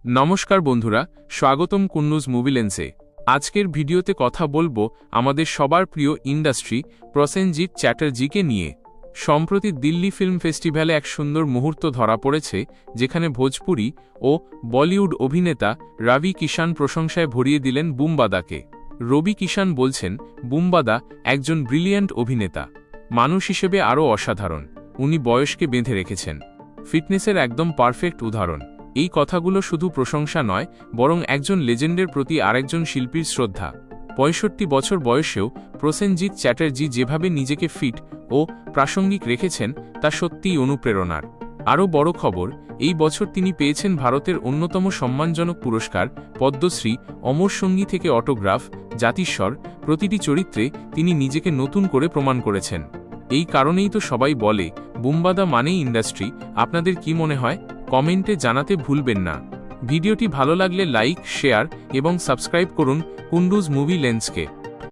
নমস্কার বন্ধুরা, স্বাগতম কুন্নুজ মুভি লেন্সে। আজকের ভিডিওতে কথা বলবো আমাদের সবার প্রিয় ইন্ডাস্ট্রি প্রসেনজিৎ চ্যাটার্জিকে নিয়ে। সম্প্রতি দিল্লি ফিল্ম ফেস্টিভ্যালে এক সুন্দর মুহূর্ত ধরা পড়েছে, যেখানে ভোজপুরি ও বলিউড অভিনেতা রবি কিষান প্রশংসায় ভরিয়ে দিলেন বুমবাদাকে। রবি কিষান বলছেন, বুমবাদা একজন ব্রিলিয়ান্ট অভিনেতা, মানুষ হিসেবে আরও অসাধারণ। উনি বয়সকে বেঁধে রেখেছেন, ফিটনেসের একদম পারফেক্ট উদাহরণ। এই কথাগুলো শুধু প্রশংসা নয়, বরং একজন লেজেন্ডের প্রতি আরেকজন শিল্পীর শ্রদ্ধা। ৬৫ বছর বয়সেও প্রসেনজিৎ চ্যাটার্জি যেভাবে নিজেকে ফিট ও প্রাসঙ্গিক রেখেছেন, তা সত্যিই অনুপ্রেরণার। আরও বড় খবর, এই বছর তিনি পেয়েছেন ভারতের অন্যতম সম্মানজনক পুরস্কার পদ্মশ্রী। অমর সঙ্গী থেকে অটোগ্রাফ, জাতিস্বর, প্রতিটি চরিত্রে তিনি নিজেকে নতুন করে প্রমাণ করেছেন। এই কারণেই তো সবাই বলে, বুমবাদা মানেই ইন্ডাস্ট্রি। আপনাদের কি মনে হয়? কমেন্টে জানাতে ভুলবেন না। ভিডিওটি ভালো লাগলে লাইক, শেয়ার এবং সাবস্ক্রাইব করুন কুন্নুজ মুভি লেন্সকে।